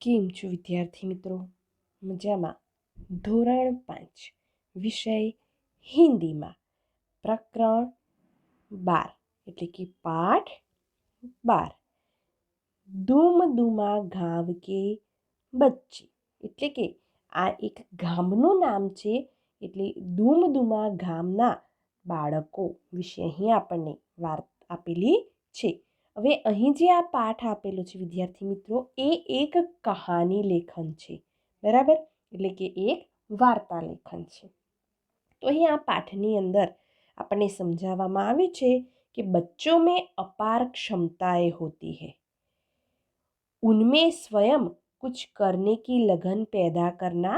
કેમ છો વિદ્યાર્થી મિત્રો? મજામાં? ધોરણ 5 વિષય હિન્દીમાં પ્રકરણ 12 એટલે કે પાઠ 12 ધૂમ ધૂમા ગાંવ કે બચ્ચે એટલે કે આ એક ગામનું નામ છે. એટલે ધૂમ ધૂમા ગામના બાળકો વિશે અહીં આપણને વાત આપેલી છે. હવે અહીં જે આ પાઠ આપેલો છે વિદ્યાર્થી મિત્રો, એ એક કહાની લેખન છે. બરાબર, એટલે કે એક વાર્તા લેખન છે. તો અહીં આ પાઠની અંદર આપણને સમજાવવામાં આવ્યું છે કે બચ્ચો में अपार क्षमताएं होती है, उनमें स्वयं कुछ करने की लगन पैदा करना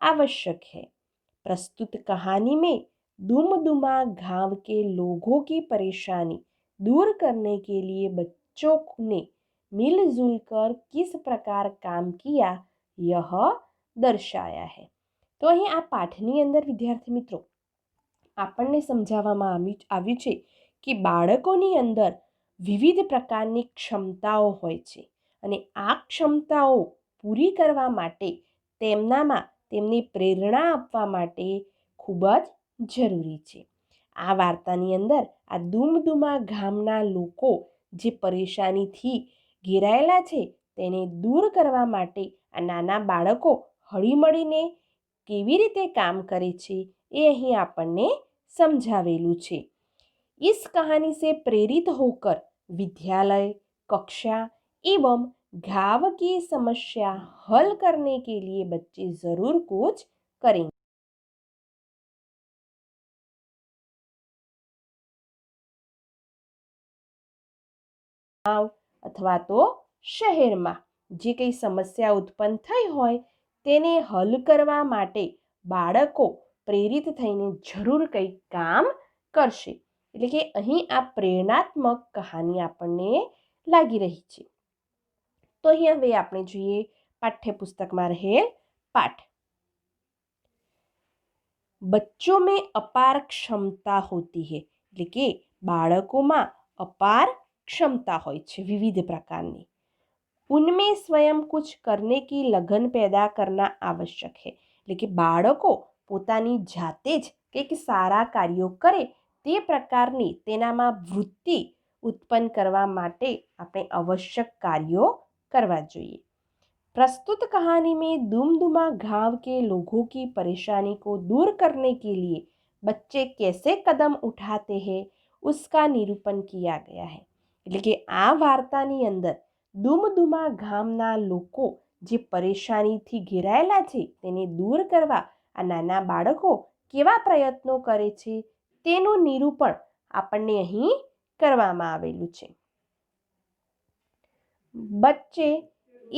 आवश्यक है. प्रस्तुत कहानी में दुमदुमा गांव के लोगों की परेशानी दूर करने के लिए बच्चों ने मिलजुल कर किस प्रकार काम किया यह दर्शाया है. તો અહીં આ પાઠની અંદર વિદ્યાર્થી મિત્રો આપણને સમજાવવામાં આવ્યું છે કે બાળકોની અંદર વિવિધ પ્રકારની ક્ષમતાઓ હોય છે અને આ ક્ષમતાઓ પૂરી કરવા માટે તેમનામાં તેમની પ્રેરણા આપવા માટે ખૂબ જ જરૂરી છે. આ વાર્તાની અંદર આ ધૂમધૂમા ગામના લોકો જે પરેશાનીથી ઘેરાયેલા છે તેને દૂર કરવા માટે આ નાના બાળકો હળીમળીને કેવી રીતે કામ કરે છે એ અહીં આપણને समझावेलू छे. इस कहानी से प्रेरित होकर विद्यालय, कक्षा एवं गांव की समस्या हल करने के लिए बच्चे जरूर कुछ करेंगे. अथवा तो शहर में जे कई समस्या उत्पन्न थई होय तेने हल करवा माटे बाळको प्रेरित थईने जरूर કંઈક કામ કરશે. એટલે કે અહીં આ પ્રેરણાત્મક કહાની આપણને લાગી રહી છે. તો અહીં હવે આપણે જોઈએ પાઠ્યપુસ્તકમાં રહેલ પાઠ. બચ્ચોं में अपार क्षमता होती है એટલે કે બાળકોમાં અપાર क्षमता હોય છે વિવિધ પ્રકારની. उनमें स्वयं कुछ करने की लगन पैदा करना आवश्यक है એટલે કે બાળકો પોતાની જાતે જ કંઈક સારા કાર્યો કરે તે પ્રકારની તેનામાં વૃત્તિ उत्पन्न કરવા માટે આપણે આવશ્યક કાર્યો કરવા જોઈએ. प्रस्तुत कहानी में दुमदुमा गांव के लोगों की परेशानी को दूर करने के लिए बच्चे कैसे कदम उठाते हैं उसका निरूपण किया गया है. એટલે કે આ વાર્તાની અંદર ધૂમધૂમા ગામના લોકો જે પરેશાનીથી ઘેરાયેલા છે તેને દૂર કરવા આ નાના બાળકો કેવા પ્રયત્નો કરે છે તેનું નિરૂપણ આપણને અહીં કરવામાં આવેલું છે. बच्चे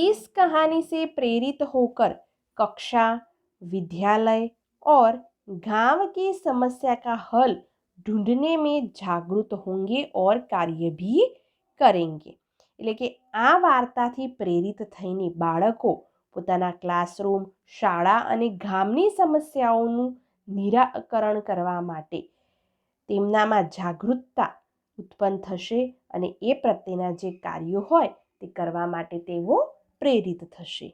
इस कहानी से प्रेरित होकर कक्षा, विद्यालय और गांव की समस्या का हल ढूंढने में जागरूक होंगे और कार्य भी करेंगे. એટલે કે આ વાર્તાથી પ્રેરિત થઈને બાળકો પોતાના ક્લાસરૂમ, શાળા અને ગામની સમસ્યાઓનું નિરાકરણ કરવા માટે તેમનામાં જાગૃતતા ઉત્પન્ન થશે અને એ પ્રત્યેના જે કાર્યો હોય તે કરવા માટે તેઓ પ્રેરિત થશે.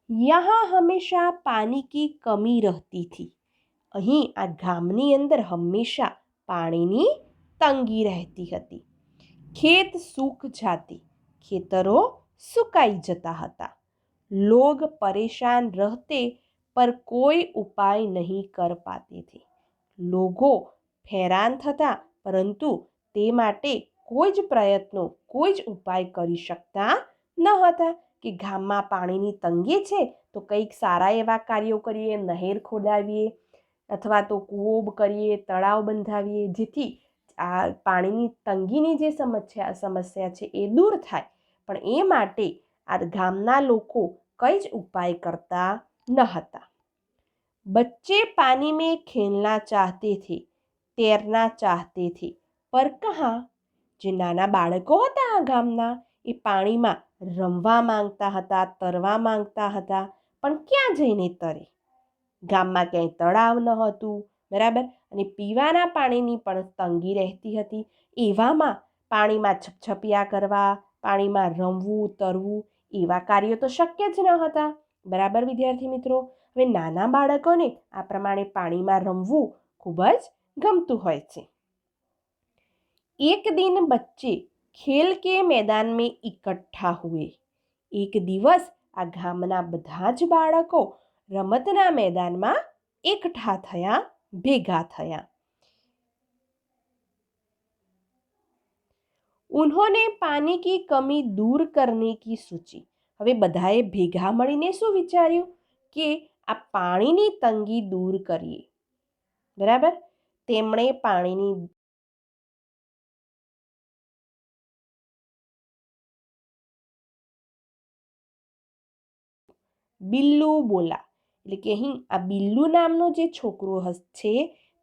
यहाँ हमेशा पानी की कमी रहती थी. અહીં આ ગામની અંદર હંમેશા પાણીની તંગી રહેતી હતી. ખેત सूख जाती, ખેતરો સુકાઈ જતા હતા. लोग परेशान रहते पर कोई उपाय नहीं कर पाते थे. लोगो हैरान થતા પરંતુ તે માટે કોઈ જ પ્રયત્નો કોઈ જ ઉપાય કરી શકતા ન હતા કે ગામમાં પાણીની તંગી છે તો કંઈક સારા એવા કાર્યો કરીએ, નહેર ખોદાવીએ અથવા તો કૂવો કરીએ, તળાવ બંધાવીએ જેથી આ પાણીની તંગીની જે સમસ્યા છે એ દૂર થાય. પણ એ માટે આ ગામના લોકો કઈ જ ઉપાય કરતા ન હતા. बच्चे पानी में खेलना चाहते थे, तैरना चाहते थे, पर कहाँ? જે નાના બાળકો હતા આ ગામના એ પાણીમાં રમવા માંગતા હતા, તરવા માંગતા હતા, પણ ક્યાં જઈને તરે? ગામમાં ક્યાંય તળાવ ન હતું, બરાબર, અને પીવાના પાણીની પણ તંગી રહેતી હતી. એવામાં પાણીમાં છપછપિયા કરવા, પાણીમાં રમવું, તરવું એવા કાર્યો તો શક્ય જ ન હતા. બરાબર વિદ્યાર્થી મિત્રો, હવે નાના બાળકોને આ પ્રમાણે પાણીમાં રમવું ખૂબ જ ગમતું હોય છે. એક દિન બચ્ચે ખેલ કે मैदान में इकट्ठा हुए. એક દિવસ આ ગામના બધા જ બાળકો રમતના મેદાનમાં એકઠા થયા, ભેગા થયા. उन्होंने पानी की कमी दूर करने की सोची. હવે બધાએ ભેગા મળીને શું વિચાર્યું કે આ પાણીની તંગી દૂર કરીએ. બરાબર, તેમણે પાણીની બિલ્લુ બોલા, એટલે કે અહીં આ બિલ્લુ નામનો જે છોકરો છે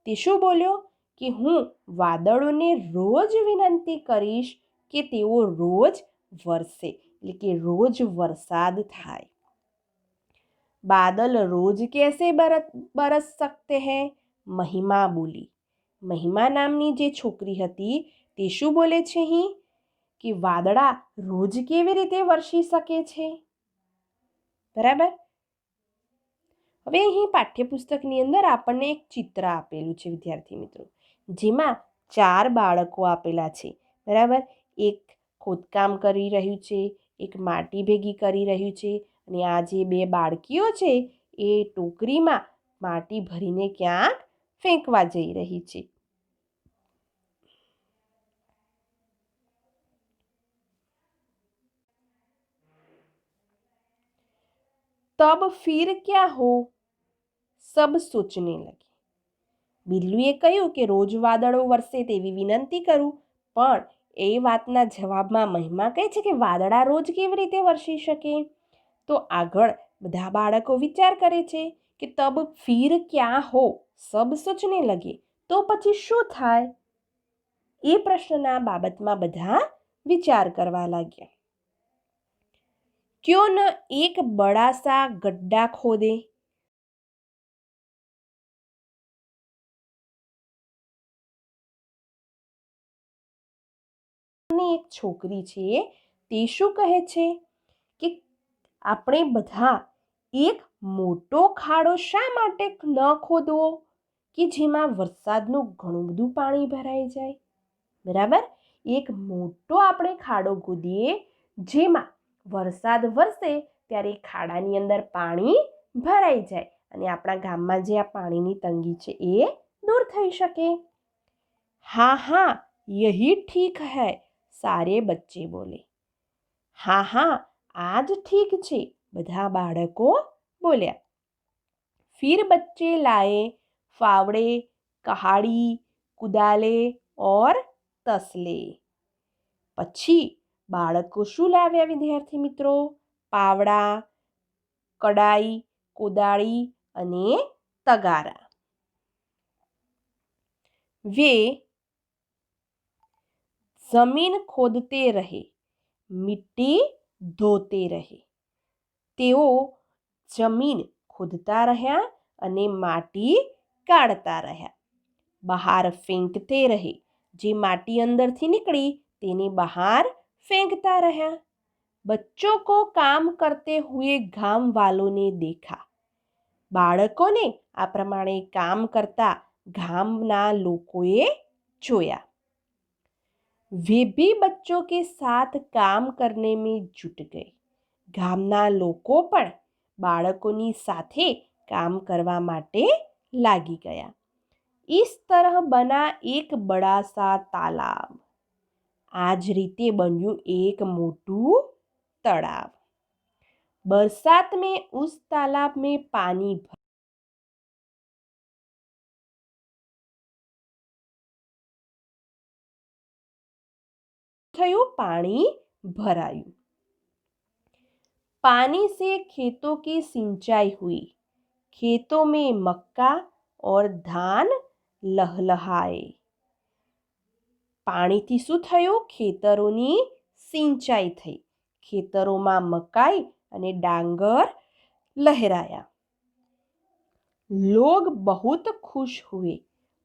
તે શું બોલ્યો કે હું વાદળોને રોજ વિનંતી કરીશ કે તેઓ રોજ વરસે, એટલે કે રોજ વરસાદ થાય. બાદલ રોજ कैसे बरस सकते हैं. મહિમા બોલી. મહિમા નામની જે છોકરી હતી તે શું બોલે છે અહીં કે વાદળા રોજ કેવી રીતે વરસી શકે છે. બરાબર. હવે અહીં પાઠ્યપુસ્તકની અંદર આપણને એક ચિત્ર આપેલું છે વિદ્યાર્થી મિત્રો, જેમાં 4 બાળકો આપેલા છે. બરાબર, એક ખોદકામ કરી રહ્યું છે, એક માટી ભેગી કરી રહ્યું છે, અને આ જે 2 બાળકીઓ છે એ ટોકરીમાં માટી ભરીને ક્યાંક ફેંકવા જઈ રહી છે. तब फिर क्या हो, सब सोचने लगे. બિલ્લુએ કહ્યું કે રોજ વાદળો વરસે તેવી વિનંતી કરું, પણ એ વાતના જવાબમાં મહિમા કહે છે કે વાદળા રોજ કેવી રીતે વરસી શકે. તો આગળ બધા બાળકો વિચાર કરે છે કે તબ ફિર ક્યાં હો સબ સોચને લગે, તો પછી શું થાય એ પ્રશ્નના બાબતમાં બધા વિચાર કરવા લાગ્યા. क्यों न एक बड़ा सा गड्ढा खोदे. એક છોકરી છે તે શું કહે છે કે આપણે બધા એક મોટો ખાડો શા માટે ન ખોદવો કે જેમાં વરસાદનું ઘણું બધું પાણી ભરાઈ જાય. બરાબર, એક મોટો આપણે ખાડો ખોદીએ જેમાં વરસાદ વરસે ત્યારે ખાડાની અંદર પાણી ભરાઈ જાય અને આપણા ગામમાં જે આ પાણીની તંગી છે એ દૂર થઈ શકે. હા હા યહી ઠીક હૈ, સારે બચ્ચે બોલે. હા હા આ જ ઠીક છે, બધા બાળકો બોલ્યા. फिर बच्चे लाए फावड़े, कहाड़ी, कुदाले और तसले. પછી બાળકો શું લાવ્યા વિદ્યાર્થી મિત્રો? પાવડા, કડાઈ, કોદાળી અને તગારા. वे जमीन खोदते रहे, मिट्टी धोते रहे. તેઓ જમીન ખોદતા રહ્યા અને માટી કાઢતા રહ્યા. બહાર ફેંકતે રહે, જે માટી અંદરથી નીકળી તેને બહાર ફેંકતા રહ્યા. બચ્ચોं को काम करते हुए गांव वालों ने देखा. બાળકોને આ પ્રમાણે કામ કરતા ગામના લોકોએ જોયા. वे भी बच्चों के साथ काम करने में जुट गए. ગામના લોકો પણ બાળકોની સાથે કામ કરવા માટે લાગી ગયા. इस तरह बना एक बड़ा सा तालाब. આ જ રીતે બન્યું એક મોટું તળાવ. बरसात में उस तालाब में पानी થયું, પાણી ભરાયું. पानी से खेतों की सिंचाई हुई. खेतों में मक्का और धान लहलहाए. પાણીથી શું થયું? ખેતરોની સિંચાઈ થઈ. ખેતરોમાં મકાઈ અને ડાંગર લહેરાયા. लोग बहुत खुश हुए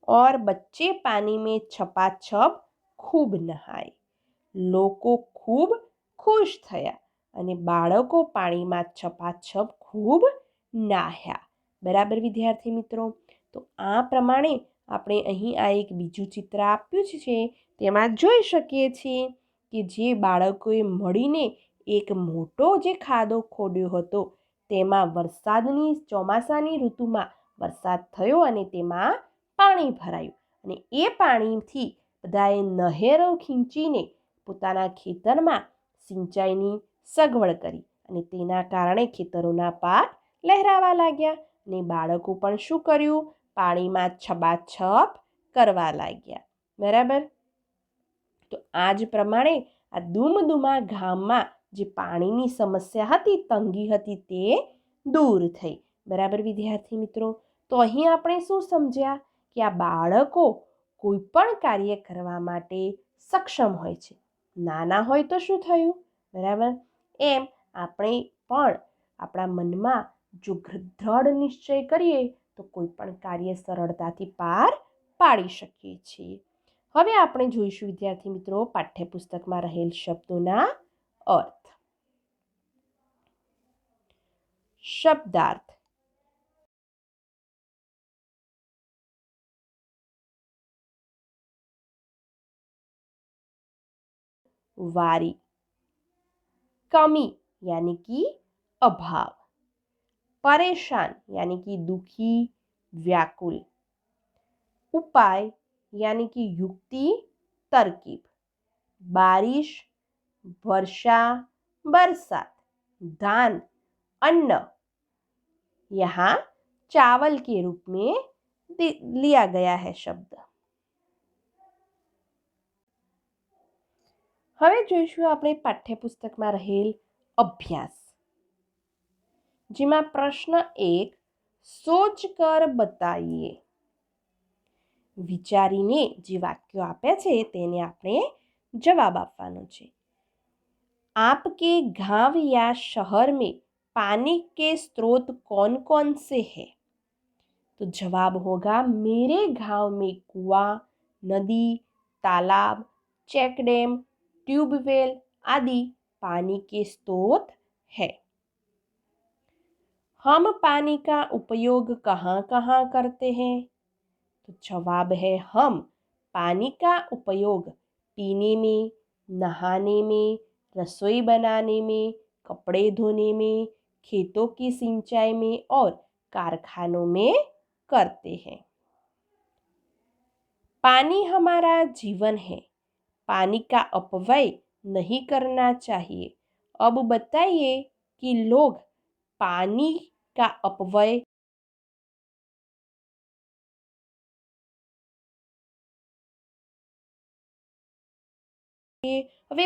और बच्चे पानी में छपाछप खूब नहाए. લોકો ખૂબ ખુશ થયા અને બાળકો પાણીમાં છપાછપ ખૂબ નાહ્યા. બરાબર વિદ્યાર્થી મિત્રો? તો આ પ્રમાણે આપણે અહીં આ એક બીજું ચિત્ર આપ્યું છે. તેમાં જોઈ શકીએ છીએ કે જે બાળકોએ મળીને એક મોટો જે ખાડો ખોદ્યો હતો, તેમાં ચોમાસાની ઋતુમાં વરસાદ થયો અને તેમાં પાણી ભરાયું અને એ પાણીથી બધાએ નહેરો ખીંચીને પોતાના ખેતરમાં સિંચાઈની સગવડ કરી અને તેના કારણે ખેતરોના પાક લહેરાવા લાગ્યા અને બાળકો પણ શું કર્યું? પાણીમાં છબાછપ કરવા લાગ્યા. બરાબર? તો આ જ પ્રમાણે આ દુમદુમા ગામમાં જે પાણીની સમસ્યા હતી, તંગી હતી, તે દૂર થઈ. બરાબર વિદ્યાર્થી મિત્રો? તો અહીં આપણે શું સમજ્યા કે આ બાળકો કોઈ પણ કાર્ય કરવા માટે સક્ષમ હોય છે. નાના હોય તો શું થયું? બરાબર? એમ આપણે પણ આપણા મનમાં જો દ્રઢ નિશ્ચય કરીએ તો કોઈ પણ કાર્ય સરળતાથી પાર પાડી શકીએ છીએ. હવે આપણે જોઈશું વિદ્યાર્થી મિત્રો પાઠ્યપુસ્તકમાં રહેલ શબ્દોના અર્થ. શબ્દાર્થ. वारी. कमी यानी कि अभाव. परेशान यानी कि दुखी, व्याकुल. उपाय यानी कि युक्ति, तरकीब. बारिश, वर्षा, बरसात. धान, अन्न. यहाँ चावल के रूप में लिया गया है शब्द. હવે જોઈશું આપણે પાઠ્યપુસ્તકમાં રહેલ અભ્યાસ, જેમાં પ્રશ્ન 1 સોચ કર બતાઈએ. વિચારીને જે વાક્યો આપ્યા છે તેને આપણે જવાબ આપવાનો છે. आपके गांव या शहर में पानी के स्रोत कौन कौन से हैं? तो जवाब होगा मेरे गांव में कुआं, नदी, तालाब, चेक डैम, ट्यूबवेल आदि पानी के स्रोत है. हम पानी का उपयोग कहाँ कहाँ करते हैं? तो जवाब है हम पानी का उपयोग पीने में, नहाने में, रसोई बनाने में, कपड़े धोने में, खेतों की सिंचाई में और कारखानों में करते हैं. पानी हमारा जीवन है. पानी का अपव्यय नहीं करना चाहिए. अब बताइए कि लोग पानी का अपव्यय હવે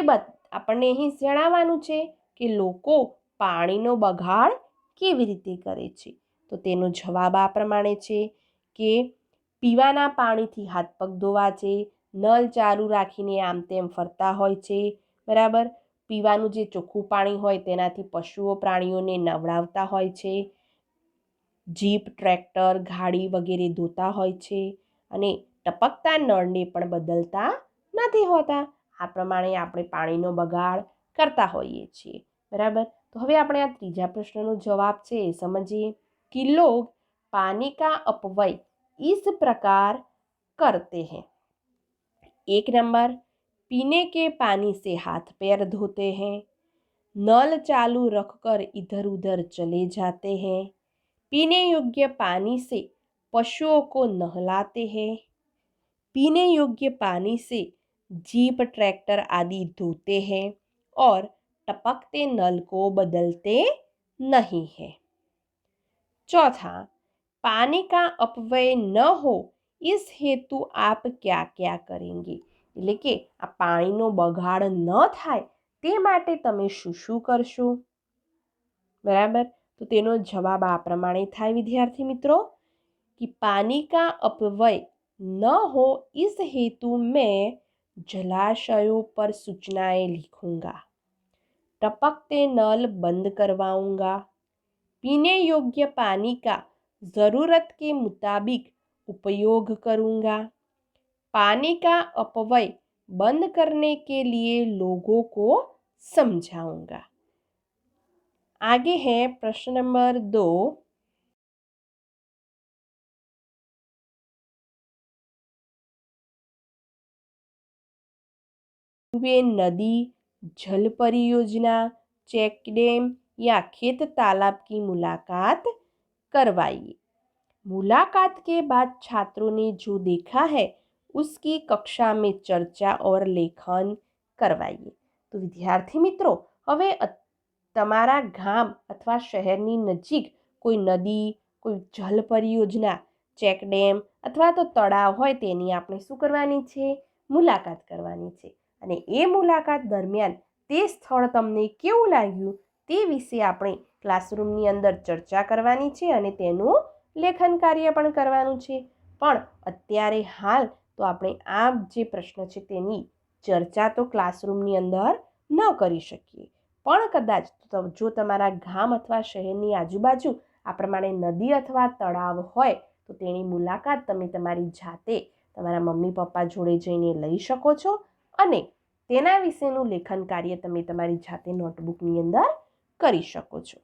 આપણને અહીં જણાવવાનું છે કે લોકો પાણીનો બગાડ કેવી રીતે કરે છે. તો તેનો જવાબ આ પ્રમાણે છે કે પીવાના પાણીથી હાથ પગ ધોવા છે, નળ ચાલુ રાખીને આમ તેમ ફરતા હોય છે. બરાબર? પીવાનું જે ચોખ્ખું પાણી હોય તેનાથી પશુઓ પ્રાણીઓને નવડાવતા હોય છે. જીપ, ટ્રેક્ટર, ગાડી વગેરે ધોતા હોય છે અને ટપકતા નળને પણ બદલતા નથી હોતા. આ પ્રમાણે આપણે પાણીનો બગાડ કરતા હોઈએ છીએ. બરાબર? તો હવે આપણે આ ત્રીજા પ્રશ્નનો જવાબ છે એ સમજીએ कि लोग पानी का अपव्यय इस प्रकार करते हैं. 1 नंबर, पीने के पानी से हाथ पैर धोते हैं, नल चालू रखकर इधर उधर चले जाते हैं, पीने योग्य पानी से पशुओं को नहलाते हैं, पीने योग्य पानी से जीप, ट्रैक्टर आदि धोते हैं और टपकते नल को बदलते नहीं है. चौथा, पानी का अपव्यय न हो इस हेतु आप क्या क्या करेंगे? એટલે કે આ પાણીનો બગાડ ન થાય તે માટે તમે શું શું કરશો? બરાબર? તો તેનો જવાબ આ પ્રમાણે થાય વિદ્યાર્થી મિત્રો कि पानी का अपव्यय न हो इस हेतु मैं जलाशयों पर सूचनाएं लिखूंगा, टपकते नल बंद करवाऊंगा, पीने योग्य पानी का ज़रूरत के मुताबिक उपयोग करूँगा। पानी का अपव्यय बंद करने के लिए लोगों को समझाऊंगा। आगे है प्रश्न नंबर 2। वे नदी, जल परियोजना, चेक डैम या खेत तालाब की मुलाकात करवाइए। मुलाकात के बाद छात्रों ने जो देखा है उसकी कक्षा में चर्चा और लेखन करवाइए। तो विद्यार्थी मित्रों, હવે તમારા ગામ અથવા શહેરની નજીક કોઈ નદી, કોઈ જલ પરિયોજના, ચેક ડેમ અથવા તો તળાવ હોય તેની આપણે શું કરવાની છે? મુલાકાત કરવાની છે। અને એ મુલાકાત દરમિયાન તે સ્થળ તમને કેવું લાગ્યું તે વિશે આપણે ક્લાસરૂમની અંદર ચર્ચા કરવાની છે અને તેનું લેખન કાર્ય પણ કરવાનું છે। પણ અત્યારે હાલ તો આપણે આ જે પ્રશ્ન છે તેની ચર્ચા તો ક્લાસરૂમની અંદર ન કરી શકીએ, પણ કદાચ જો તમારા ગામ અથવા શહેરની આજુબાજુ આ પ્રમાણે નદી અથવા તળાવ હોય તો તેની મુલાકાત તમે તમારી જાતે તમારા મમ્મી પપ્પા જોડે જઈને લઈ શકો છો અને તેના વિશેનું લેખન કાર્ય તમે તમારી જાતે નોટબુકની અંદર કરી શકો છો।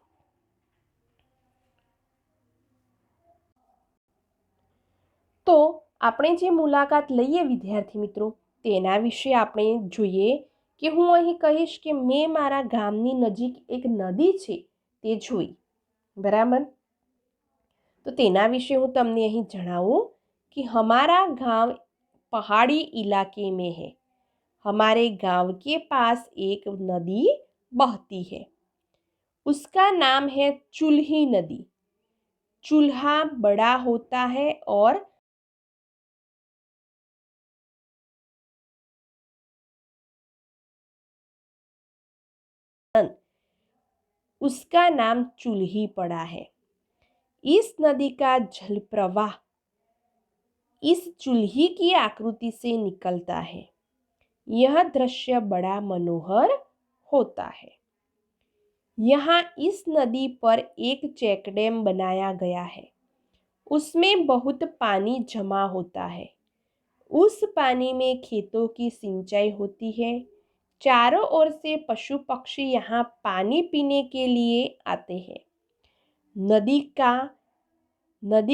તો આપણે જે મુલાકાત લઈએ વિદ્યાર્થી મિત્રો તેના વિશે આપણે જોઈએ કે હું અહીં કહીશ કે મેં મારા ગામની નજીક એક નદી છે તે જોઈ, બરાબર। તો તેના વિશે હું તમને અહીં જણાવું कि हमारा गांव पहाड़ी इलाके में है। हमारे गांव के पास एक नदी बहती है, उसका नाम है चुल्ही नदी। चूल्हा बड़ा होता है और उसका नाम चुल्ही पड़ा है। इस नदी का जल प्रवाह इस चुल्ही की आकृति से निकलता है। यह दृश्य बड़ा मनोहर होता है। यहाँ इस नदी पर एक चेक डैम बनाया गया है। उसमें बहुत पानी जमा होता है। उस पानी में खेतों की सिंचाई होती है। चारों ओर से पशु पक्षी यहाँ पानी पीने के लिए आते हैं। नदी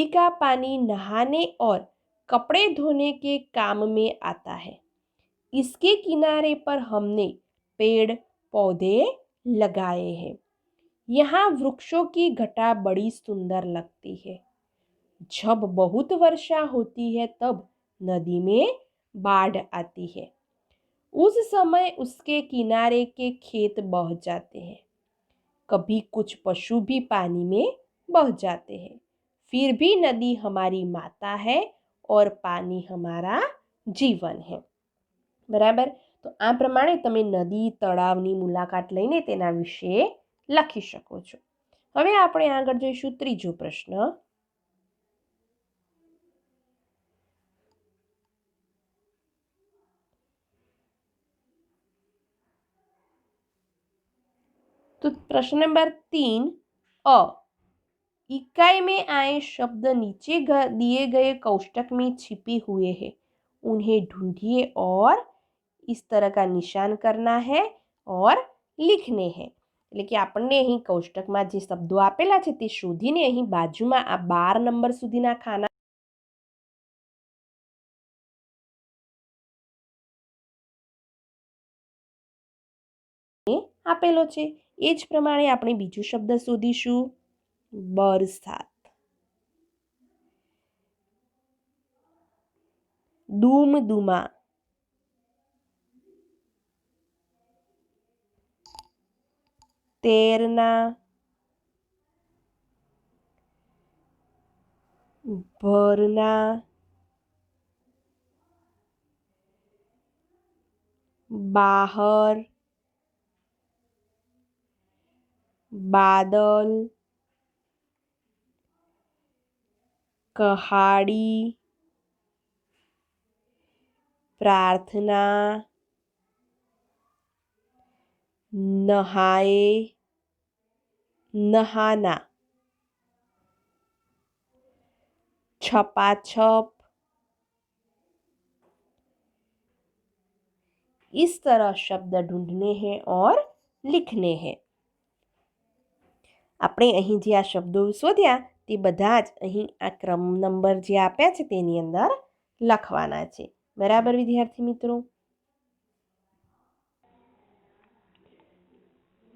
का पानी नहाने और कपड़े धोने के काम में आता है। इसके किनारे पर हमने पेड़ पौधे लगाए हैं। यहाँ वृक्षों की घटा बड़ी सुंदर लगती है। जब बहुत वर्षा होती है तब नदी में बाढ़ आती है। उस समय उसके किनारे के खेत बह जाते हैं। कभी कुछ पशु भी पानी में बह जाते हैं। फिर भी नदी हमारी माता है और पानी हमारा जीवन है। बराबर। तो आ प्रमाणे तमे नदी तळावनी मुलाकात लईने तेना विषे लखी शको छो। हवे आपणे आगळ जोईशुं त्रीजो प्रश्न। तो प्रश्न नंबर 3 अ, इकाई में आए शब्द नीचे दिए गए कोष्टक में छिपे हुए हैं, उन्हें ढूंढिए और इस तरह का निशान करना है और लिखने हैं। એટલે કે આપણને અહીં કોષ્ટકમાં જે શબ્દો આપેલા છે તે શોધીને અહીં બાજુમાં આ 12 નંબર સુધીના ખાના આપેલો છે એ જ પ્રમાણે આપણે બીજો શબ્દ શોધીશું બરસાત, ધૂમધૂમા, तैरना, भरना, बाहर, बादल, कहाड़ी, प्रार्थना, नहाए, नहाना। छपाछप। इस तरह शब्द ढूंढने हैं और लिखने हैं। આપણે અહીં જે આ શબ્દો શોધ્યા તે બધા જ અહીં આ ક્રમ નંબર જે આપ્યા છે તેની અંદર લખવાના છે। બરાબર વિદ્યાર્થી મિત્રો।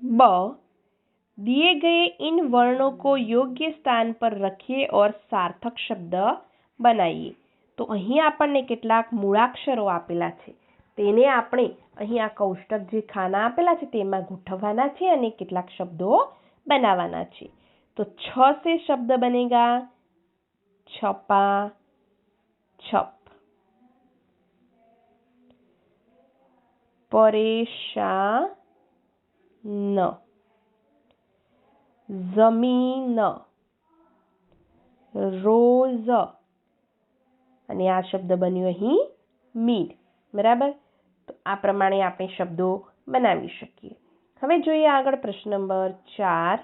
ब, दिए गए इन वर्णों को योग्य स्थान पर रखिए और सार्थक शब्द बनाइए। तो અહીં આપણને કેટલાક મૂળાક્ષરો આપેલા છે તેને આપણે અહીં આ કૌષ્ટક જે ખાના આપેલા છે તેમાં ગોઠવવાના છે અને કેટલાક શબ્દો बनावाना છે। तो छ से शब्द बनेगा छपा छप, परेशान, जमीन, रोज અને આ શબ્દ બન્યો અહીં મીડ। બરાબર। તો આ પ્રમાણે આપણે શબ્દો બનાવી શકીએ। હવે જોઈએ આગળ प्रश्न नंबर 4।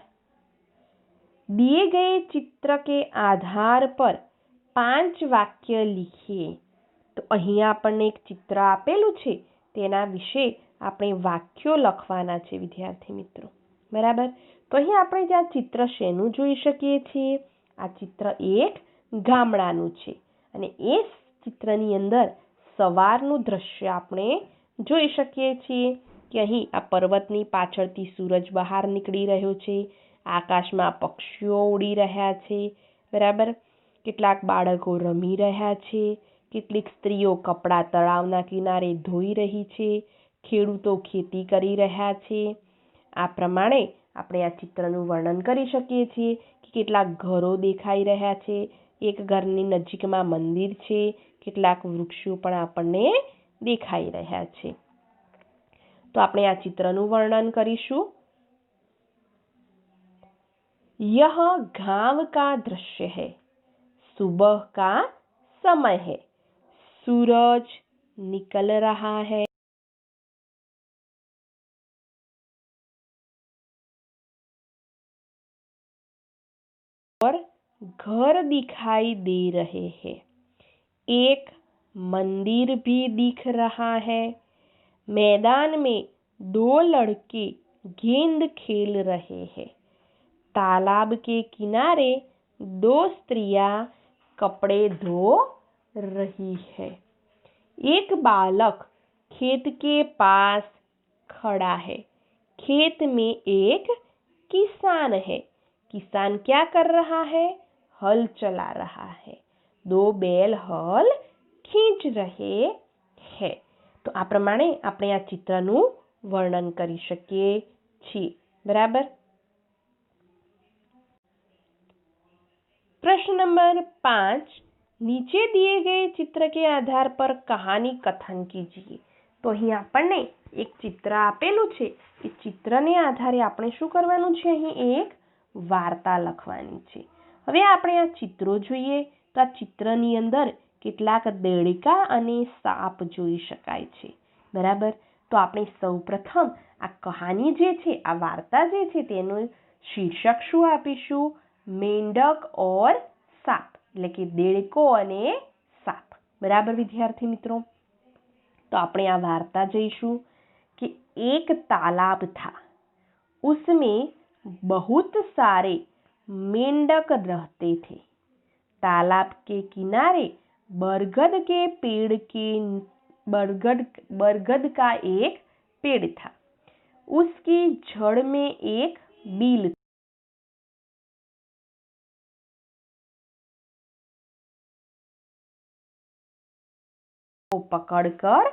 दिए गए चित्र के आधार पर 5 वाक्य लिखिए। तो અહીં આપણને એક ચિત્ર આપેલું છે તેના વિશે આપણે વાક્યો લખવાના છે વિદ્યાર્થી મિત્રો। બરાબર। તો અહીં આપણે જે આ ચિત્ર શેનું જોઈ શકીએ છીએ? આ ચિત્ર એક ગામડાનું છે અને એ ચિત્રની અંદર સવારનું દ્રશ્ય આપણે જોઈ શકીએ છીએ કે અહીં આ પર્વતની પાછળથી સૂરજ બહાર નીકળી રહ્યો છે, આકાશમાં પક્ષીઓ ઉડી રહ્યા છે। બરાબર। કેટલાક બાળકો રમી રહ્યા છે, કેટલીક સ્ત્રીઓ કપડાં તળાવના કિનારે ધોઈ રહી છે, ખેડૂતો ખેતી કરી રહ્યા છે। આ પ્રમાણે આપણે આ ચિત્રનું વર્ણન કરી શકીએ છીએ કે કેટલાક ઘરો દેખાઈ રહ્યા છે, એક ઘરની નજીકમાં મંદિર છે, કેટલાક વૃક્ષો પણ આપણને દેખાઈ રહ્યા છે। तो આપણે આ ચિત્રનું વર્ણન કરીશું। यह गांव का दृश्य है। सुबह का समय है। सूरज निकल रहा है और घर दिखाई दे रहे हैं। एक मंदिर भी दिख रहा है। मैदान में 2 लड़के गेंद खेल रहे हैं। तालाब के किनारे 2 स्त्रियां कपड़े धो रही है। एक बालक खेत के पास खड़ा है। खेत में एक किसान है। किसान क्या कर रहा है? हल चला रहा है। 2 बैल हल खींच रहे हैं। तो आ प्रमाणे આપણે આ ચિત્રનું વર્ણન કરી શકીએ છીએ। બરાબર। प्रश्न नंबर 5। नीचे दिए गए चित्र के आधार पर कहानी कथन कीजिए। तो અહીં આપણને એક ચિત્ર આપેલું છે એ ચિત્રને આધારે આપણે શું કરવાનું છે? અહીં એક વાર્તા લખવાની છે। હવે આપણે આ ચિત્રો જોઈએ તો આ ચિત્રની અંદર કેટલાક દેડકા અને સાપ જોઈ શકાય છે। બરાબર। તો આપણે સૌપ્રથમ આ કહાની જે છે, આ વાર્તા જે છે તેનું શીર્ષક શું આપીશું? मेंढक और साप, એટલે કે દેડકો અને સાપ। બરાબર વિદ્યાર્થી મિત્રો। તો આપણે આ વાર્તા જોઈશું कि एक तालाब था, उसमें बहुत सारे मेंढक रहते थे। तालाब के किनारे बरगद का एक पेड़ था। उसकी जड़ में एक बील को पकड़कर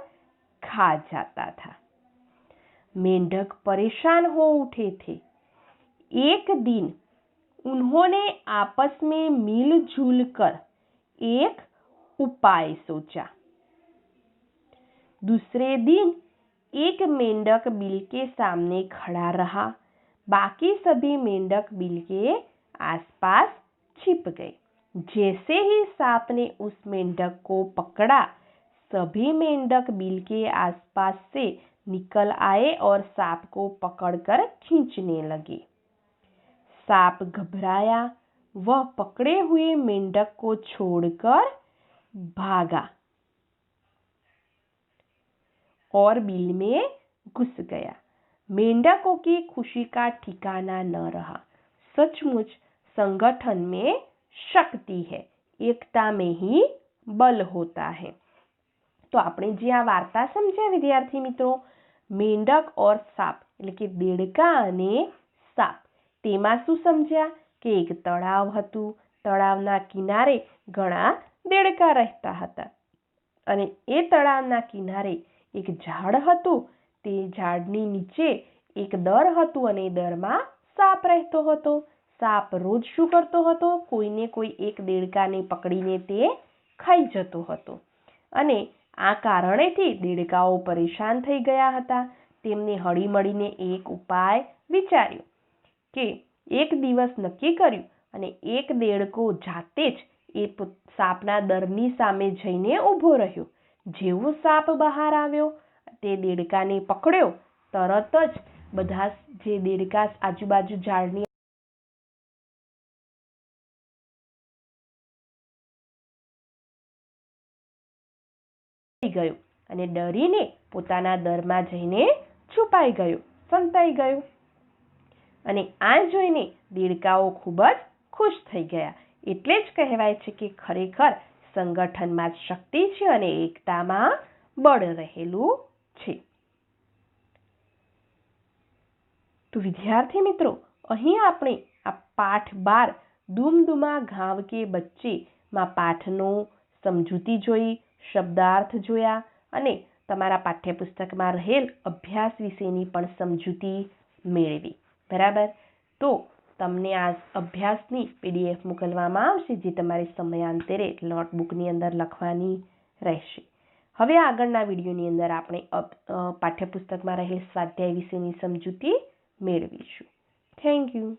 खा जाता था। मेंढक परेशान हो उठे थे। एक दिन उन्होंने आपस में मिलजुल कर एक उपाय सोचा। दूसरे दिन एक मेंढक बिल के सामने खड़ा रहा। बाकी सभी मेंढक बिल के आसपास छिप गए। जैसे ही सांप ने उस मेंढक को पकड़ा, सभी मेंढक बिल के आसपास से निकल आए और सांप को पकड़कर खींचने लगे। सांप घबराया वह पकड़े हुए मेंढक को छोड़कर भागा और बिल में घुस गया। मेंढकों की खुशी का ठिकाना न रहा। सचमुच संगठन में शक्ति है, एकता में ही बल होता है। तो આપણે જે આ વાર્તા સમજ્યા વિદ્યાર્થી મિત્રો, મેંઢક ઓર સાપ એટલે કે દેડકા અને સાપ, તેમાં શું સમજ્યા કે એક તળાવ હતું, તળાવના કિનારે ઘણા દેડકા રહેતા હતા અને એ તળાવના કિનારે એક ઝાડ હતું, તે ઝાડની નીચે એક દર હતું અને દરમાં સાપ રહેતો હતો। સાપ રોજ શું કરતો હતો? કોઈને કોઈ એક દેડકાને પકડીને તે ખાઈ જતો હતો અને આ કારણેથી દેડકાઓ પરેશાન થઈ ગયા હતા। તેમને હળીમળીને એક ઉપાય વિચાર્યો કે એક દિવસ નક્કી કર્યું અને એક દેડકો જાતે જ એ સાપના દરની સામે જઈને ઊભો રહ્યો। જેવો સાપ બહાર આવ્યો, તે દેડકાને પકડ્યો, તરત જ બધા જે દેડકા આજુબાજુ ઝાડની ગયો અને ડરીને પોતાના દરમાં જઈને છુપાઈ ગયો, સંતાઈ ગયો અને આ જોઈને દેડકાઓ ખૂબ જ ખુશ થઈ ગયા। એટલે જ કહેવાય છે કે ખરેખર સંગઠનમાં શક્તિ છે અને એકતામાં બળ રહેલું છે। તો વિદ્યાર્થી મિત્રો, અહીં આપણે આ પાઠ 12 દુમદુમા ગાંવ કે બચ્ચેમાં પાઠનો સમજૂતી જોઈ, શબ્દાર્થ જોયા અને તમારા પાઠ્યપુસ્તકમાં રહેલ અભ્યાસ વિશેની પણ સમજૂતી મેળવી। બરાબર? તો તમને આ અભ્યાસની PDF મોકલવામાં આવશે, જે તમારે સમયાંતરે નોટબુકની અંદર લખવાની રહેશે। હવે આગળના વિડીયોની અંદર આપણે પાઠ્યપુસ્તકમાં રહેલ સ્વાધ્યાય વિશેની સમજૂતી મેળવીશું। Thank you.